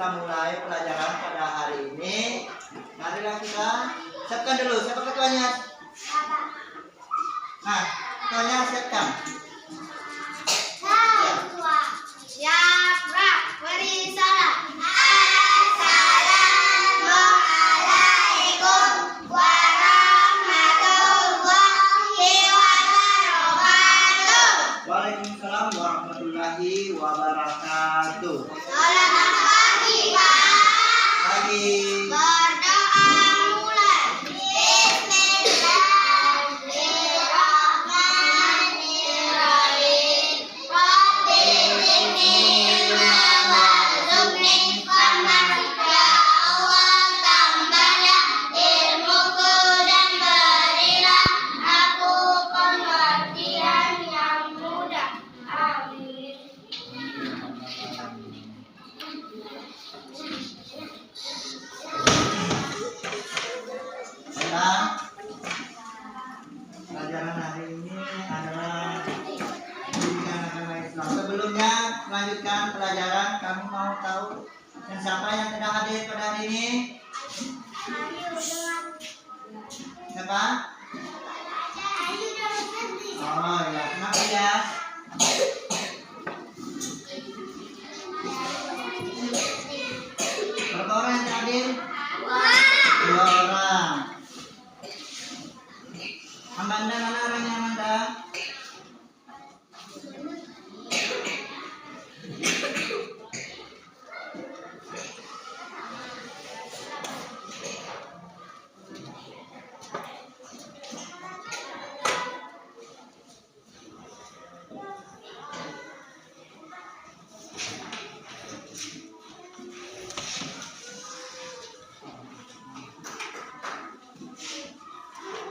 kita mulai pelajaran pada hari ini. Marilah kita siapkan dulu. Siapa ketuanya? Nah, ketuanya siapkan. Waalaikumsalam warahmatullahi wabarakatuh. Selamat pagi, Pak. Pagi. Berdoa mulai. Bismillahirrahmanirrahim. Rabbi zidni warzuqni fahman. Ya Allah, tambahlah ilmuku dan berilah aku pengertian yang mudah. Amin. Baiklah, pelajaran hari ini adalah pendidikan agama Islam. Sebelumnya melanjutkan pelajaran, kamu mau tahu dan siapa yang tidak hadir pada hari ini? Siapa? Oh ya, kenapa ya? Berapa orang yang tidak hadir? 2 orang. Amanda, mana orangnya Amanda?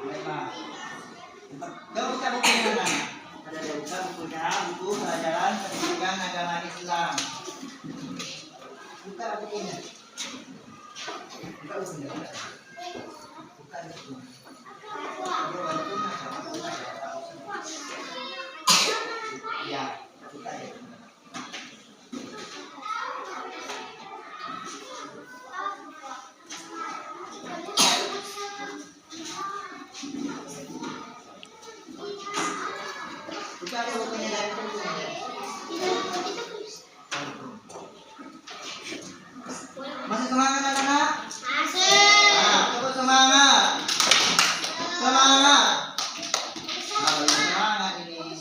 Baiklah. Coba buka bukunya mana? Ada buka bukunya, buku pelajaran pendidikan agama Islam. Buka bukunya. Buka bukunya. Buka bukunya. Ya, buka ya. Buka deh bukunya dari bukunya. Masih semangat anak-anak? Masih. Nah, coba semangat. Semangat. Harus semangat ini.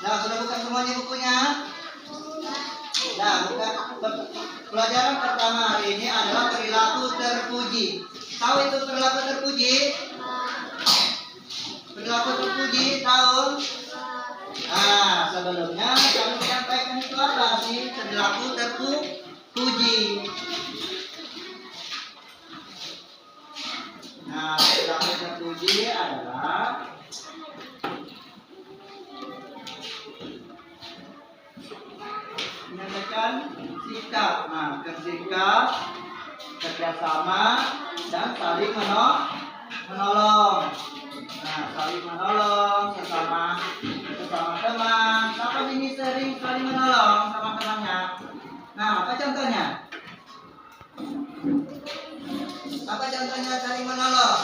Nah, sudah buka semuanya bukunya? Nah, buka. Pelajaran pertama hari ini adalah perilaku terpuji. Tahu itu perilaku terpuji? Perilaku terpuji tahu? Nah, sebelumnya kami sampaikan itu apa sih perilaku terpuji? Nah, perilaku terpuji adalah menyampaikan sikap. Nah, bersikap, kerjasama, dan saling menolong. Nah, saling menolong sesama teman. Siapa ini sering saling menolong sama temannya? Nah, apa contohnya? Apa contohnya saling menolong?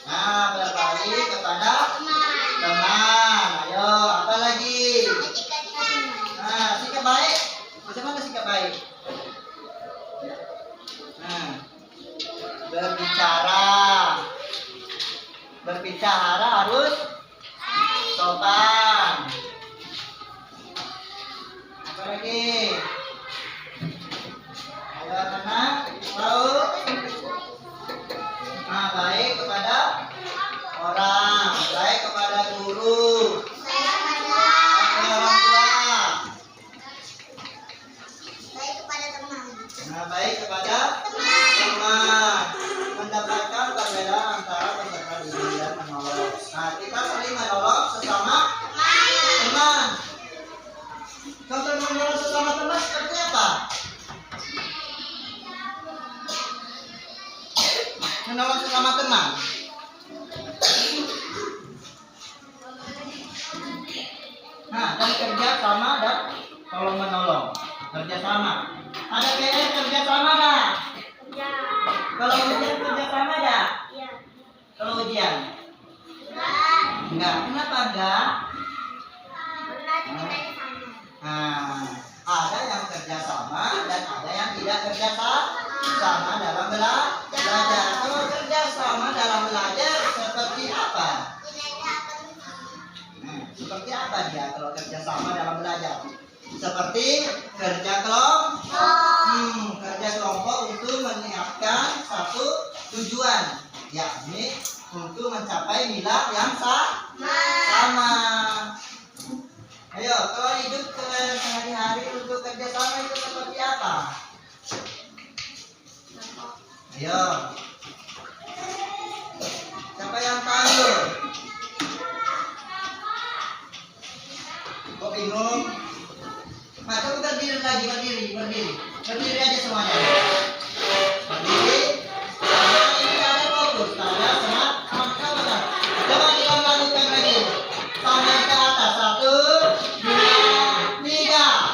Nah, berbalik kepada teman. Ayo, apa lagi? Nah, sikap baik. Bagaimana sikap baik? Nah, berbicara harus sopan. Apa lagi? Ayo anak, tahu? Nah, baik kepada orang, baik kepada guru, kepada orang tua. Nah, baik kepada teman. Mendapatkan perbedaan antara peserta didik dan menolong. Nah, kita saling menolong sesama teman. Contoh menolong sesama teman seperti apa? Menolong sesama teman. kan kerja sama dan tolong menolong. Kerja sama. Ada PR kerja sama nggak? Ya. Kalau ujian kerja sama nggak? Ya. Kalau ujian? Enggak. Enggak. Kenapa enggak? Pernah ceritanya sama. Nah, ada yang kerja sama dan ada yang tidak kerja sama dalam belajar. Kalau kerja sama dalam belajar seperti apa? Seperti apa dia kalau kerja sama dalam belajar? Seperti kerja kelompok. Kerja kelompok untuk menyiapkan satu tujuan, yakni untuk mencapai nilai yang sama. Ayo, kalau hidup sehari-hari untuk kerja sama itu seperti apa? Ayo. Siapa yang tahu? Kok bingung? Nah, coba berdiri lagi, berdiri aja semuanya. Berdiri. Nah, ini ada fokus, ada semangat. Coba kita lakukan lagi. Tangan ke atas, 1, 2, 3.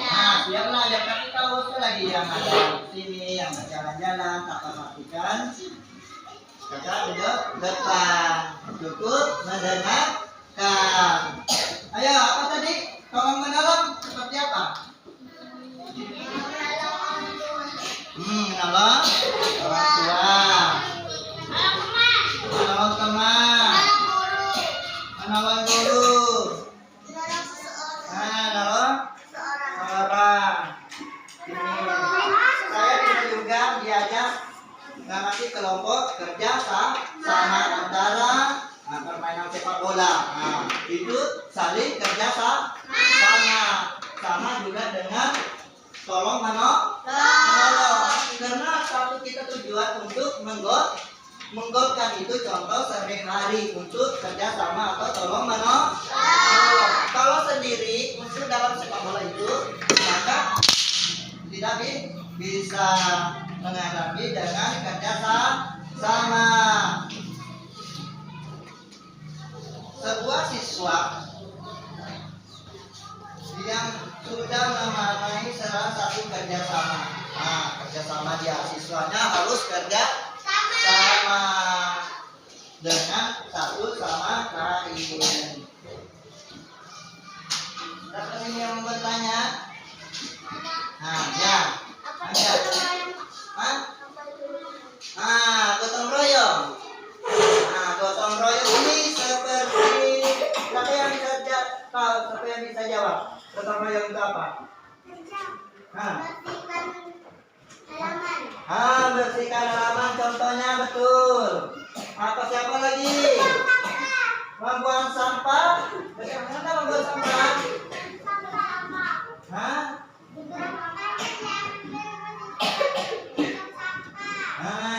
Nah, siap belajar, tapi tahu lagi yang ada di sini, yang berjalan-jalan, tak perhatikan. Kakak duduk depan, cukup mendengarkan. Ayo, apa tadi? Tolong menolong seperti apa? Menolong orang tua, menolong teman, menolong guru, menolong orang. Ini saya juga diajak ngamati kelompok kerja sama antara permainan sepak bola. Nah, itu saling kerja sama juga dengan tolong menolong. Karena satu kita tujuan untuk menggolkan itu contoh sehari-hari untuk kerja sama atau tolong menolong. Kalau sendiri untuk dalam sepak bola itu maka tidak bisa menghadapi dengan kerja sama. Sebuah siswa yang sudah memaknai salah satu kerjasama. Nah, kerjasama dia siswanya harus kerja sama dengan satu sama lain. Dapat ini yang bertanya? Nah, ya. Ada. Hah? Gotong royong. Gotong royong ini seperti siapa yang bisa tahu? Siapa yang bisa jawab? Gotong royong itu apa? Bersihkan halaman. Contohnya betul. Apa siapa lagi? Membuang sampah. Bagaimana membuang sampah?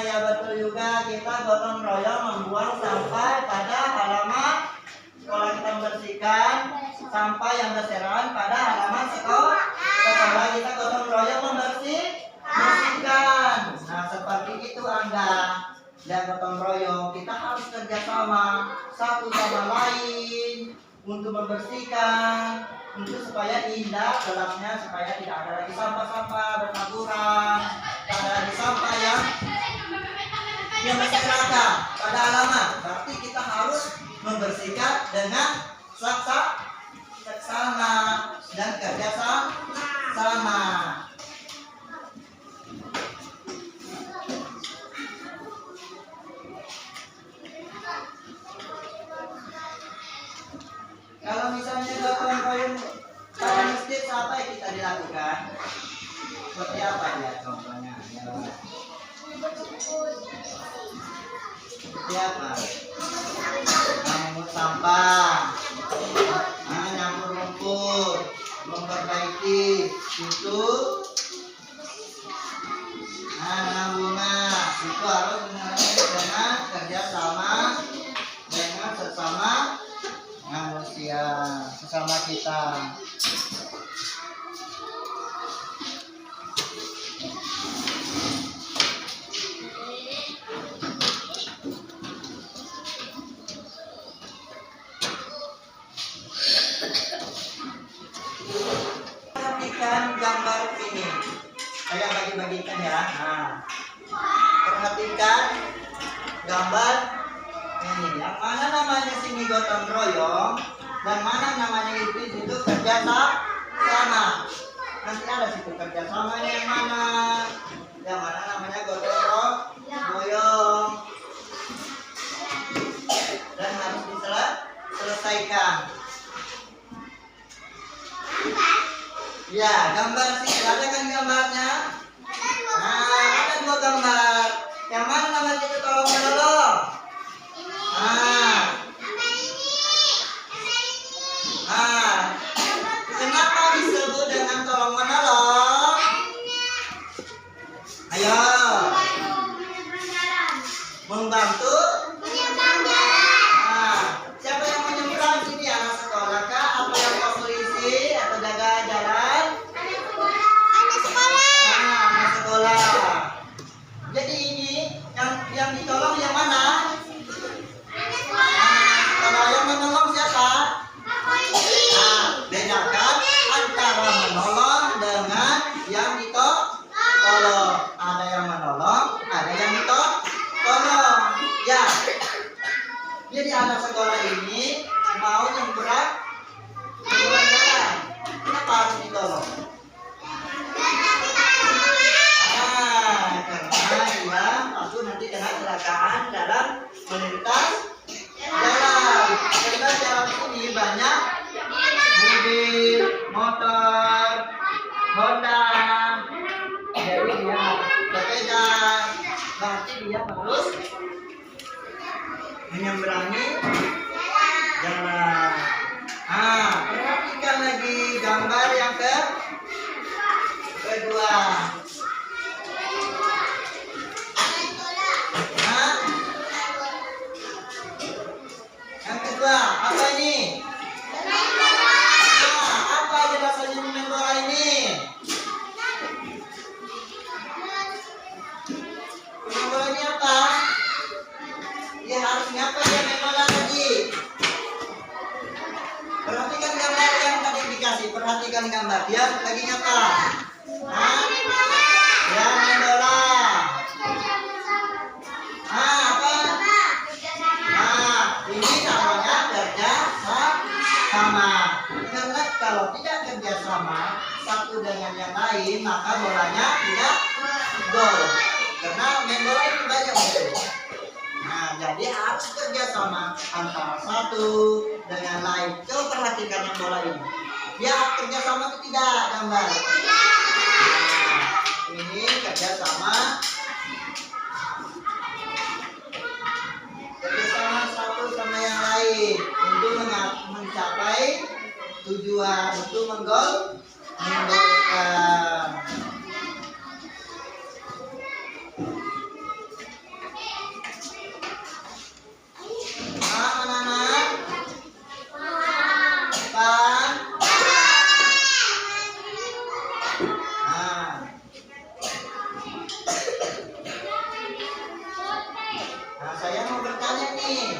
Ya betul juga, kita gotong royong membuang sampah pada halaman sekolah, kita membersihkan sampah yang berserakan pada halaman sekolah kita gotong royong membersihkan. Nah, seperti itu Anda. Dan gotong royong kita harus kerjasama satu sama lain untuk membersihkan, untuk supaya indah gelapnya, supaya tidak ada lagi sampah-sampah bertaburan, tidak ada lagi sampah yang berserakan pada halaman. Berarti kita harus membersihkan dengan seksama dan kerjasama. Kalau misalnya gotong royong pada masjid, apa yang kita dilakukan? Seperti apa ya contohnya? Seperti apa? Memungut sampah, nyampur rumput, memperbaiki itu, menanam bunga. Itu harus dengan kerja kita. Perhatikan gambar ini. Saya bagi-bagikan ya. Nah, perhatikan gambar ini. Yang mana namanya sini gotong royong dan mana namanya itu kerja sama. Nanti ada situ kerja samanya yang mana. Yang mana namanya gotong royong. Dan harus diselesaikan. Ya, gambar sih. Ada kan gambarnya? Nah, ada dua gambar. Yang mana namanya itu tolong menolong? Kenapa disebut dengan tolong menolong? Ayo. Membantu? Siapa yang menyeberang sini? Anak sekolah kah? Atau yang mau polisi? Atau jaga jalan? Anak sekolah. Jadi ini yang ditolong yang mana? Kalau yang menolong siapa? Nah, bedakan antara menolong dengan yang ditolong. Ada yang menolong, ada yang ditolong. Ya. Jadi anak sekolah ini mau nyebrang jalan. Kenapa harus ditolong? Karena dia takut nanti kena kecelakaan dalam melintas jalan. Karena jalan ini banyak mobil, motor, Honda. Jadi dia sepeda. Berarti dia harus menyeberangi jalan. Perhatikan lagi gambar yang kedua. Yang kedua, apa ini? Apa aja rasanya main bola ini? Main bola ini apa? Dia harus ngapa dia main bola lagi? Perhatikan gambar yang tadi dikasih. Perhatikan gambar. Dia lagi ngapa? Dia main bola. Apa? Ini namanya kerja sama. Karena kalau tidak kerja sama satu dengan yang lain, maka bolanya tidak gol. Karena main bola itu banyak musuh. Nah, jadi harus kerja sama antara satu dengan lain. Coba perhatikan yang bola ini. Dia kerja sama atau tidak gambar? Nah, ini kerja sama. Kerjasama satu sama yang lain untuk mencapai tujuan, untuk menggolkan. Anak-anak, saya mau bertanya nih.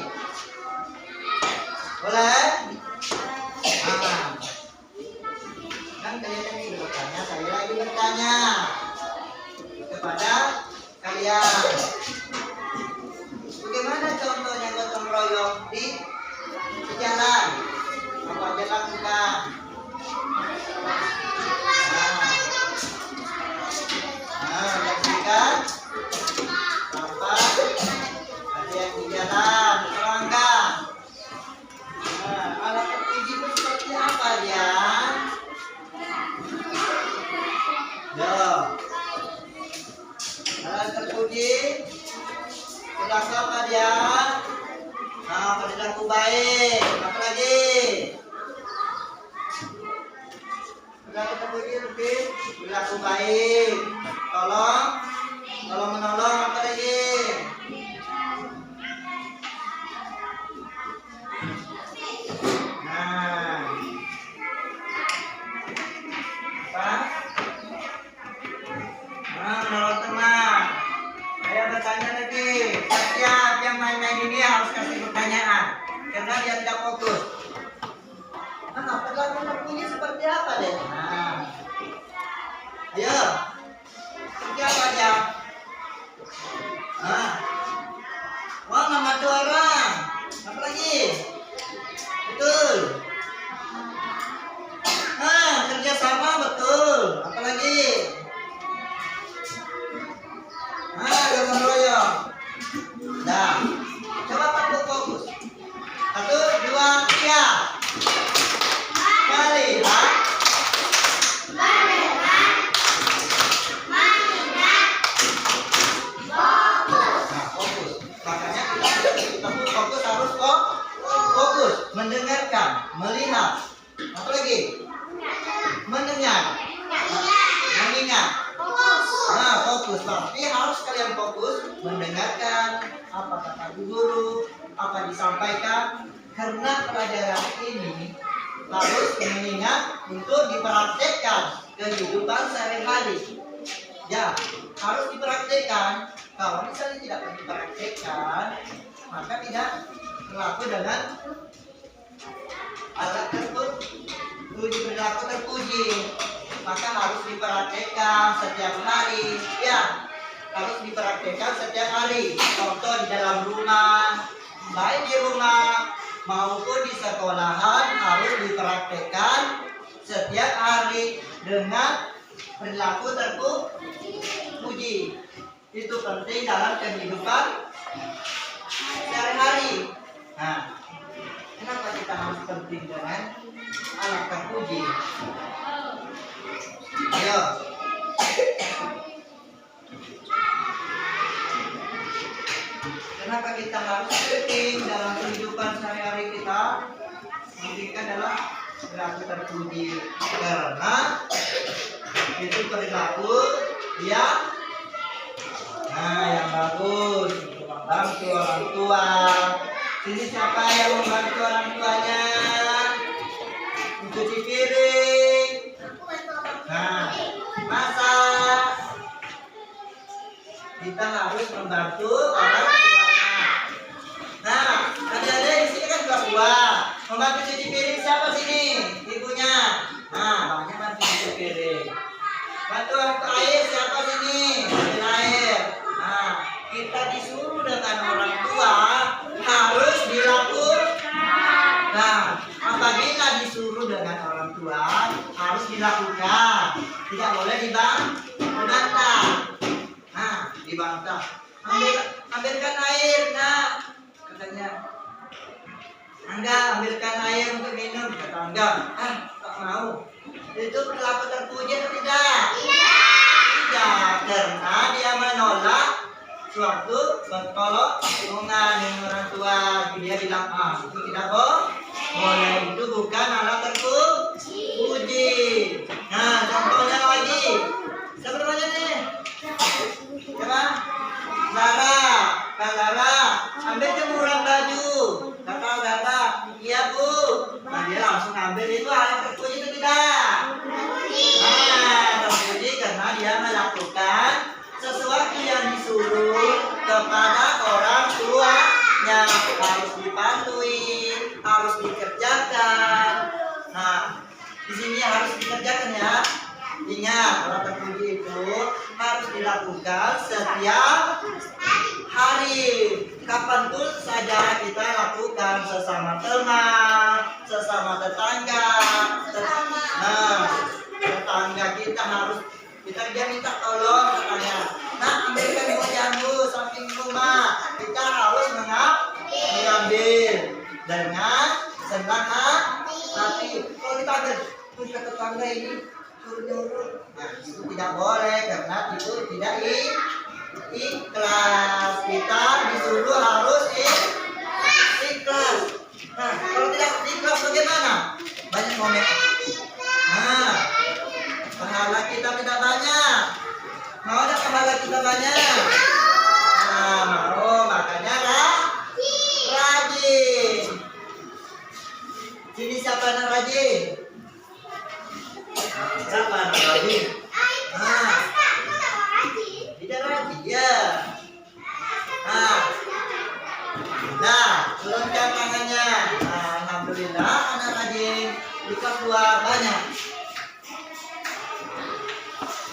Boleh? Kan kalian ini bertanya, saya lagi bertanya kepada kalian. Bagaimana contohnya gotong royong di jalan? Apa aja lakukan? Lakukan sampah. Ada yang di jalan, serangga. Alat terpuji itu seperti apa dia? Alat terpuji perilaku apa dia? Perilaku baik. Apa lagi? Perilaku terpuji lebih perilaku baik. Tolong menolong. Apa lagi? Ayo. Seperti apa aja? Nah. Wah, membantu orang. Apa lagi? Betul. Nah, kerjasama betul. Apa lagi? Nah, gotong royong. Nah, coba Pak fokus. 1, 2, 3. Melihat. Nah, fokus. Makanya kita fokus harus kok fokus, mendengarkan, melihat. Apa lagi? Mendengar, mengingat. Nah, fokus. Tapi harus kalian fokus mendengarkan apa kata guru, apa disampaikan. Karena pelajaran ini harus mengingat untuk dipraktekkan kehidupan sehari-hari. Ya, harus dipraktekkan. Kalau misalnya tidak dipraktekkan, maka tidak berlaku dengan alat terpuji, berlaku terpuji. Maka harus dipraktekkan setiap hari. Ya, harus dipraktekkan setiap hari. Contoh di dalam rumah, baik di rumah maupun di sekolahan harus dipraktekkan setiap hari dengan perilaku terpuji. Itu penting dalam kehidupan sehari-hari. Nah, kenapa kita harus penting dengan alat terpuji? Ayo. Kenapa kita harus penting dalam kehidupan sehari-hari kita? Pentingkan dalam perilaku terpuji. Karena itu perilaku yang yang bagus untuk membantu orang tua. Sini siapa yang membantu orang tuanya? Mencuci piring. Nah, masak. Kita harus membantu orang tuanya. Nah, adik-adik di sini kan kelas 2. Membantu cuci piring siapa sini? Ibunya. Nah, banyak bantu cuci piring. Bantu air siapa sini? Ambil air. Nah, kita disuruh dengan orang tua harus dilakukan. Nah, apabila disuruh dengan orang tua harus dilakukan. Tidak boleh dibantah. Nah, dibantah. Ambilkan air, nak. Katanya. Angga, ambilkan air untuk minum. Kata Angga, tak mau. Itu perilaku terpuji atau tidak? Tidak, karena dia menolak suatu bertolak hubungan dengan orang tua. Dia bilang, itu tidak boleh. Itu bukan alat terpuji. Nah, contohnya lagi. Siapa namanya nih? Siapa? Lara. Kak Lara, ambil jemuran baju. Kata Lara, iya bu. Nah, dia langsung ambil. Itu alat terpuji itu tidak? Terpuji karena dia melakukan sesuatu yang disuruh kepada orang tuanya. Harus dipatuhi, harus dikerjakan. Nah, di sini harus dikerjakan ya. Ingat, alat terpuji itu harus dilakukan setiap hari. Kapanpun saja kita lakukan, sesama teman, sesama tetangga. Tetangga kita harus dia minta tolong katanya. Nah, ambilkan jambu samping rumah. Kita harus mengambil dengan senang hati. Kalau kita ambil ke tetangga ini suruh-nyuruh, nah itu tidak boleh karena itu tidak ikhlas. Kita disuruh harus ikhlas. Nah, kalau tidak ikhlas bagaimana? Banyak momen. Nah, pahala kita tidak banyak. Mau ada pahala kita banyak? Nah, mau. Makanya rajin. Sini siapa yang rajin? Siapa yang rajin? Tidak rajin ya. Nah, turunkan tangannya. Alhamdulillah anak rajin. Di kelas 2 banyak.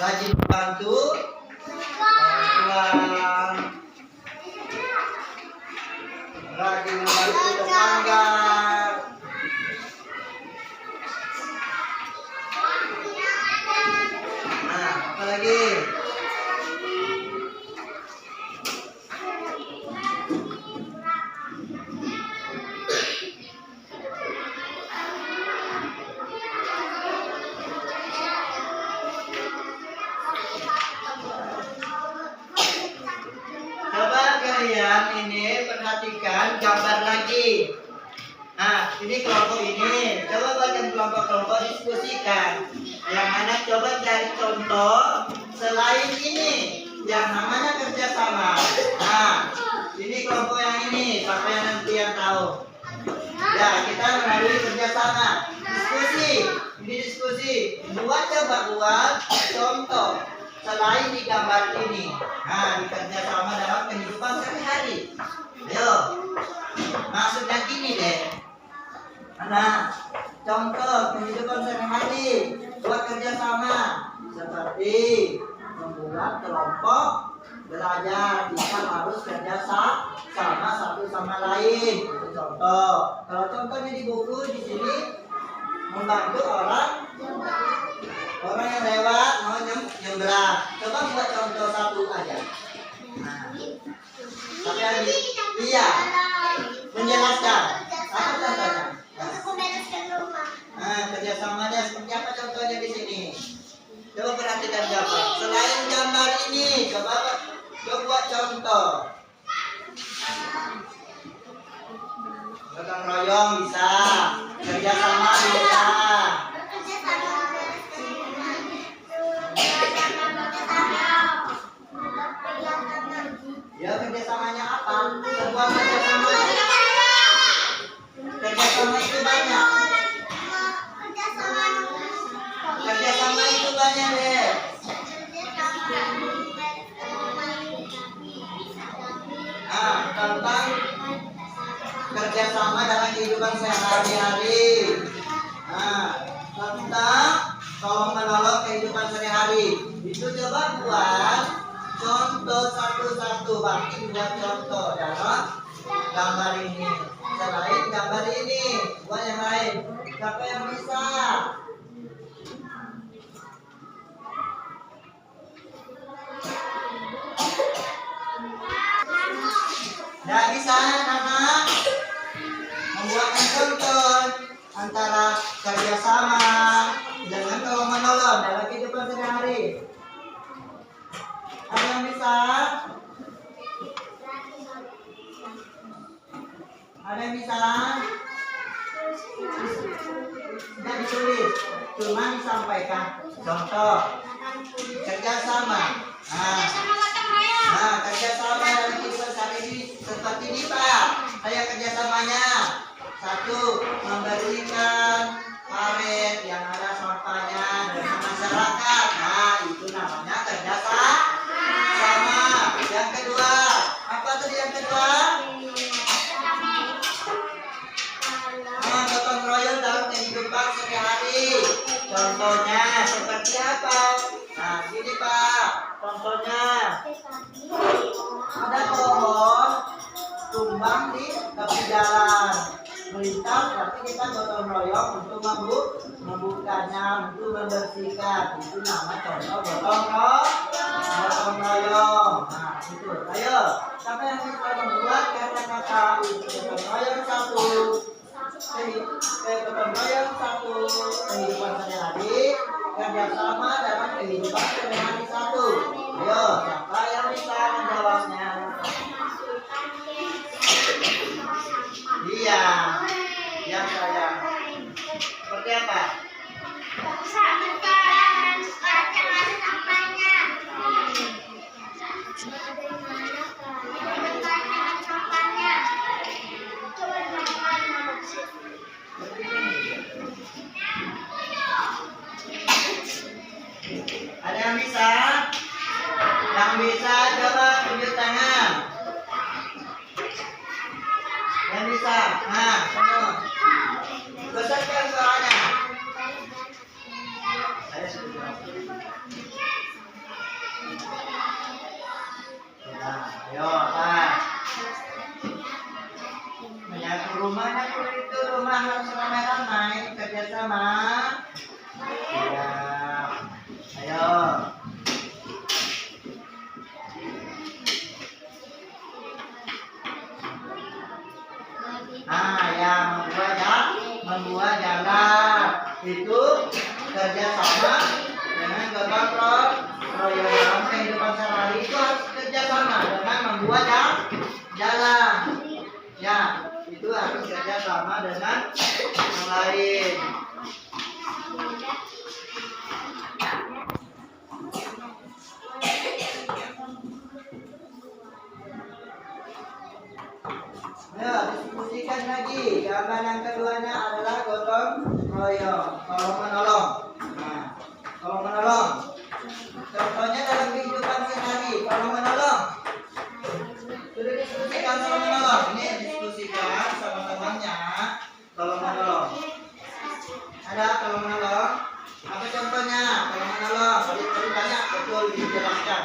rajin membantu orang tua, rajin membantu tetangga. Nah, apa lagi? Coba kalian ini perhatikan gambar lagi. Nah, ini kelompok ini. Coba bagian kelompok-kelompok diskusikan. Yang mana coba cari contoh selain ini. Yang namanya kerjasama. Nah, ini kelompok yang ini. Siapa yang nanti yang tahu? Ya, kita melalui kerjasama. Diskusi. Ini diskusi. Buat contoh selain di gambar ini. Nah, kerjasama dalam kehidupan sehari-hari. Ayo. Maksudnya gini deh. Nah, contoh kehidupan sehari-hari buat kerjasama seperti membuat kelompok belajar. Kita harus kerjasama satu sama lain. Itu contoh. Kalau contohnya di buku di sini membantu orang yang lewat mau nyebrang. Coba buat contoh satu aja. Nah, tapi habis. Iya. Menjelaskan. Apa contohnya? Untuk membereskan rumah. Nah, kerjasamanya seperti apa contohnya di sini? Coba perhatikan gambar. Selain gambar ini, coba buat contoh. Gotong royong bisa, kerjasama bisa. Bekerja sama membereskan rumah. Kerjasama. Ya kerjasamanya apa? Sebuah kerjasama. Kerjasama itu banyak. Kerjasama itu banyak deh. Nah, tentang kerjasama dalam kehidupan sehari-hari. Nah, tentang tolong menolong kehidupan sehari-hari. Itu coba buat contoh satu-satu. Bagi buat contoh dalam gambar ini. Selain gambar ini, buat yang lain. Siapa yang bisa? Tidak bisa, Nana. Membuatkan contoh antara kerjasama dengan tolong menolong dalam kehidupan sehari-hari. Ada yang bisa? Ada yang bisa? Tidak ditulis, cuma disampaikan. Contoh kerjasama. Nah, kerjasama dalam kehidupan sehari-hari seperti ini Pak. Saya kerjasamanya satu, memberikan paret yang ada sampahnya dengan masyarakat. Nah, itu namanya kerjasama. Yang kedua, apa tadi yang kedua? Gotong royong dalam kehidupan sehari-hari. Contohnya seperti apa? Nah, gini Pak. Contohnya ada pohon tumbang di tepi jalan. Melintas, berarti kita gotong royong untuk membukanya, untuk membersihkan. Itu nama contoh gotong royong. Nah, itu. Ayo, siapa yang bisa membuat kata-kata gotong royong satu? Gotong royong satu, kehidupan sehari-hari, kerjasama dalam kehidupan sehari-hari satu. Ayo, siapa yang bisa menjawabnya? Iya, yang saya. Seperti apa? Ada yang bisa? Yang bisa coba tunjuk tangan. Yang bisa? Nah, semua. Besarkan suaranya. Saya sudah. Nah, ayo apa? Menyapu rumahnya itu rumah harus ramai-ramai kerjasama. Ya, ayo. Nah, yang membuat jalan itu kerjasama dengan gotong royong kehidupan sehari-hari itu harus kerjasama dengan membuat jalan. Ya, itu harus kerjasama dengan yang lain. Ya, diskusikan lagi. Gambar yang keduanya adalah gotong royong, tolong menolong. Nah, tolong menolong. Contohnya dalam kehidupan sehari, tolong menolong. Sudah diskusikan tolong menolong. Ini diskusikan sama temannya, tolong menolong. Ada tolong menolong. Apa contohnya? Tolong menolong. Tadi banyak betul dijelaskan.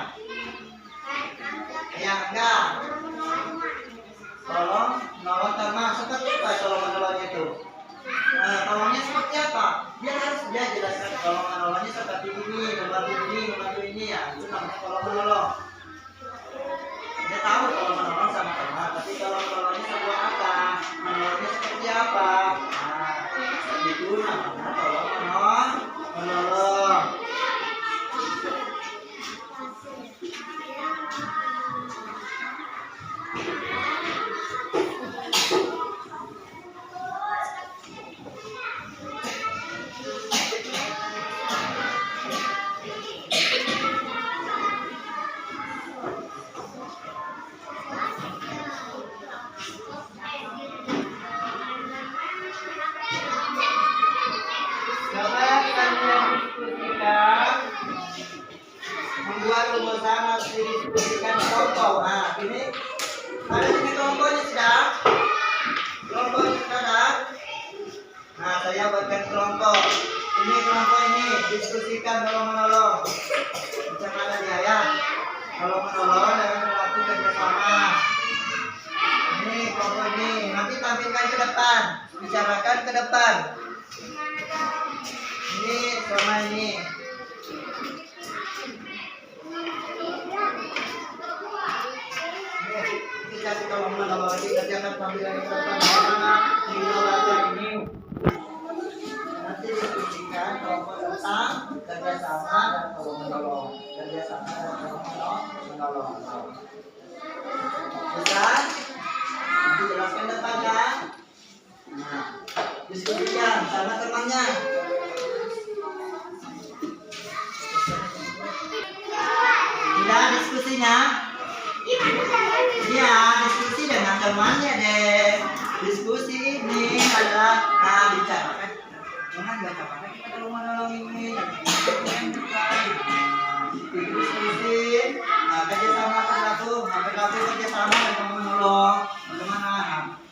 Ya enggak. Tolong menolong teman seperti apa tolong menolongnya itu? Tolongnya seperti apa? Dia harus jelaskan tolong menolongnya seperti ini, membantu ini ya. Itu namanya tolong menolong. Dia tahu tolong menolong sama teman, tapi tolong menolongnya seperti apa? Menolongnya seperti apa? Nah, itu namanya tolong menolong. Coba kalian diskusikan, membuat rumusan harus didiskusikan kelompok. Nah, ini ada di kelompoknya sudah. Kelompoknya sudah ada. Nah, saya buatkan kelompok. Ini kelompok ini diskusikan tolong menolong. Macam mana dia ya? Tolong menolong dengan berlaku kerjasama. Ini kelompok ini. Nanti tampilkan ke depan, bicarakan ke depan. Ini sama ini. Kita tolong menolong lagi kerjakan tampilan ke depan. Ini. Nanti diskusikan kelompok tentang kerjasama dan tolong menolong. Kerjasama dan tolong menolong. Bisa? Nanti jelaskan depannya. Nah, diskusikan sama temannya. Sudah diskusinya? Iya, diskusi dengan temannya deh. Diskusi ini adalah bicarakan. Jangan baca-baca kita kalau menolong ini. Diskusi. Kerjasama kerjasama dengan menolong. Bagaimana?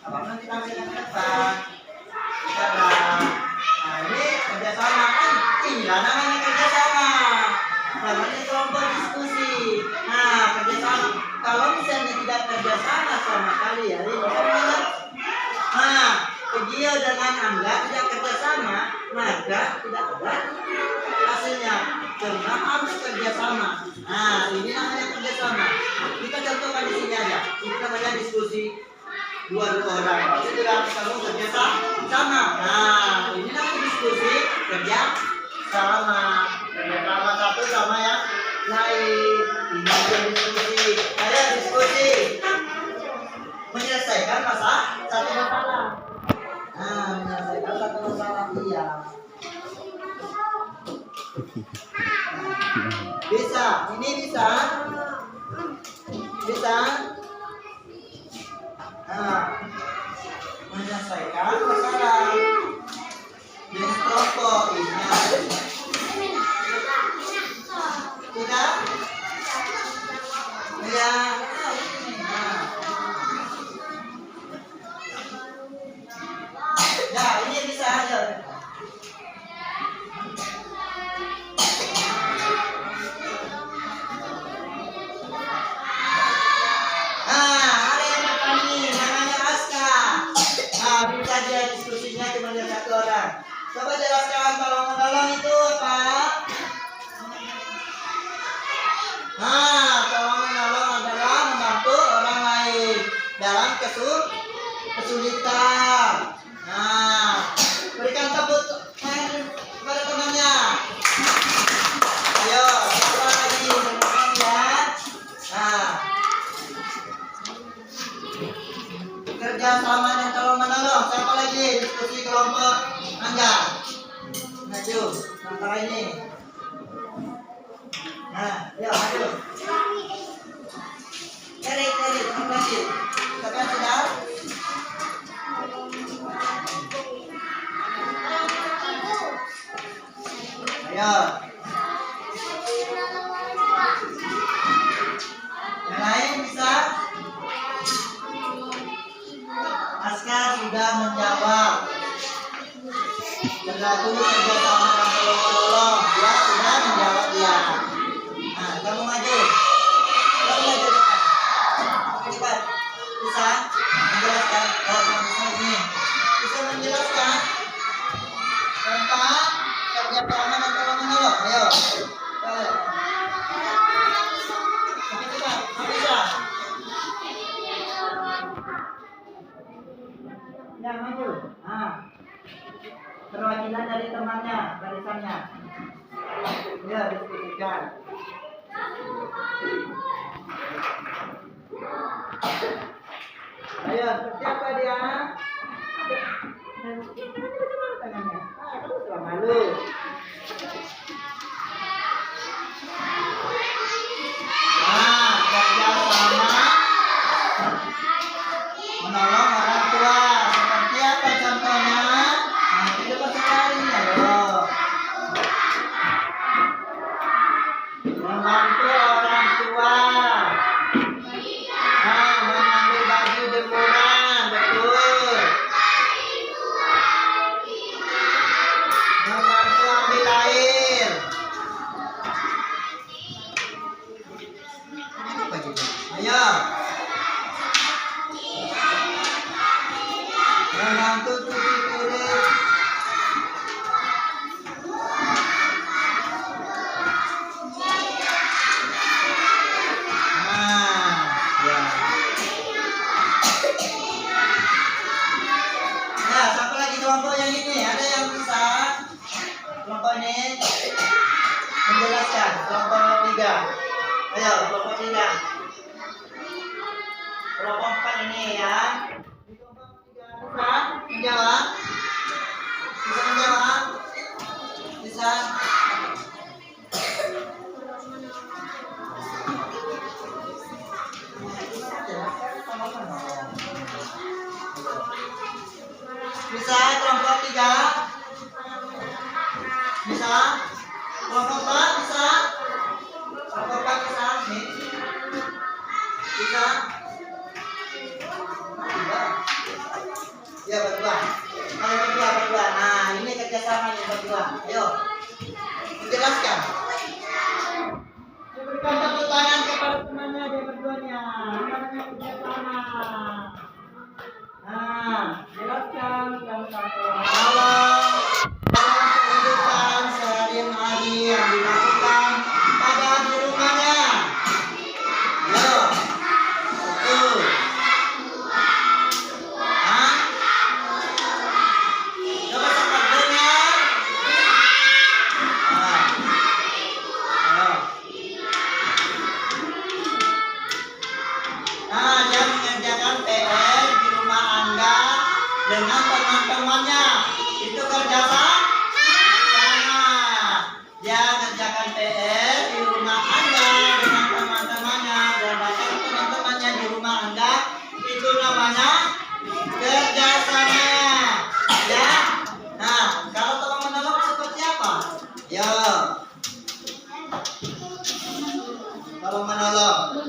Apa nanti tampilkan ke depan? Bicara. Nah, ini kerjasama kan? Inilah namanya kerjasama. Namanya kelompok diskusi. Nah, kerjasama. Kalau misalnya tidak kerjasama sama kalian, ini namanya. Nah, Gio dengan Anda tidak kerjasama, maka tidak ada hasilnya. Karena harus kerjasama. Nah, ini namanya kerjasama. Kita contohkan di sini aja. Ini namanya diskusi dua orang. Jadi kamu kerjasama. Nah, ini namanya diskusi kerja sama. Kerjasama satu sama yang lain. Ini namanya diskusi. Ada diskusi menyelesaikan satu masalah. Nah, menyelesaikan satu masalah iya. Bisa, ini bisa. Bisa. Nah, menyelesaikan masalah dengan kelompok ini. Sudah? Ya. Ya, ini bisa aja. setelah ini. Nah, yuk maju. Cari, terima kasih. Kalian sudah? Ayo. Yang lain bisa? Aska sudah menjawab. Berlaku kerjasama dan tolong-menolong. Dia sudah menjawab dia. Nah, kamu maju. Kamu maju depan. Oke, cepat. Bisa menjelaskan? Oh, bisa ini. Bisa menjelaskan tentang kerjasama dan tolong-menolong. Ayo. Ayo. Oke, cepat. Kamu bisa. Ya, maju. Nah. Perwakilan dari temannya, barisannya. Ya, diskusikan. Ayo, seperti apa dia? Tangannya. Ah, kamu sudah malu. Nah, kerjasama menolong orang tua. Seperti apa contohnya? Nah, itu sekali ayo. Membantu orang tua. Nah, mengambil baju jemuran, betul. Membantu ambil air. Ayo. Membantu cuci piring. Kelompok yang ini ada yang bisa kelompok ini menjelaskan kelompok 3. Ayo kelompok 3. Kelompok 4 ini ya. Di kelompok 3 bisa menjawab? Bisa menjawab? Bisa? Bisa kelompok 3? Bisa? Kelompok 4 bisa? Kelompok 4 bisa? Nih. Bisa? Tidak. Ya berdua. Ayo berdua. Nah ini kerjasama nih berdua. Ayo. Jelaskan. Berikan tepuk tangan kepada temannya dia berduanya. Namanya kerjasama. Nah, jelaskan yang satu menolong dalam kehidupan sehari-hari yang dilakukan pada di rumahnya. Ayo, betul. Hah? Coba cepat dengar. Ayo. Nah, dia mengerjakan PR di rumah Anda dengan teman-temannya. Itu kerjasama. Dia kerjakan PR di rumah Anda dengan teman-temannya dan bahkan teman-temannya di rumah Anda. Itu namanya kerjasama. Ya. Nah, kalau tolong menolong seperti apa? Ya. Tolong menolong.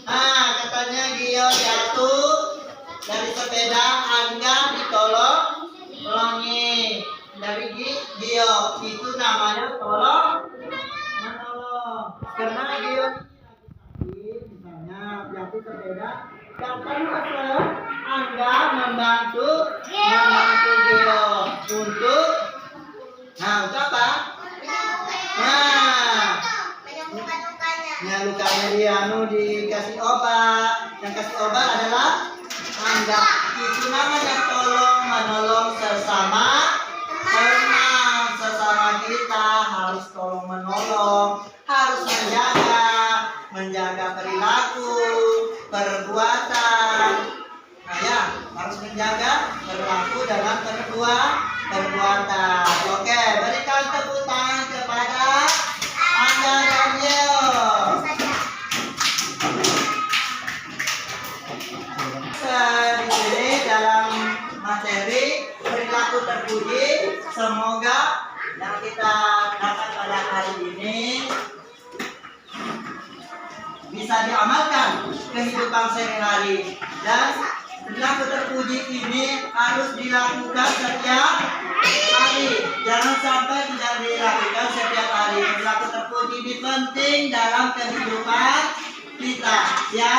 Nah, katanya Gio jatuh dari sepeda, Anda ditolongi dari Gio. Itu namanya tolong menolong. Karena Gio misalnya jatuh sepeda, datang ke Anda membantu Gio untuk untuk apa? Nah, lukanya dia dikasih obat. Yang kasih obat adalah Anda. Itu namanya tolong menolong sesama teman. Sesama kita harus tolong menolong, harus menjaga perilaku, perbuatan. Nah ya, harus menjaga perilaku dalam perbuatan. perbuatan. Oke, berikan tepuk tangan kepada Anda Daniel. Di sini dalam materi perilaku terpuji, semoga yang kita dapat pada hari ini bisa diamalkan kehidupan sehari-hari, dan perilaku terpuji ini harus dilakukan setiap hari. Jangan sampai tidak dilakukan setiap hari. Perilaku terpuji ini penting dalam kehidupan kita, ya.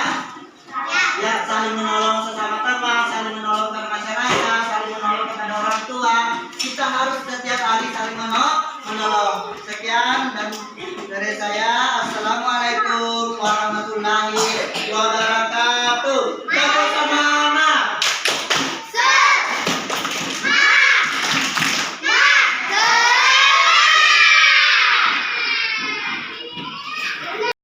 Ya, saling menolong sesama teman, saling menolong kepada masyarakat, saling menolong kepada orang tua. Kita harus setiap hari saling menolong. Sekian dan dari saya. Assalamualaikum warahmatullahi wabarakatuh.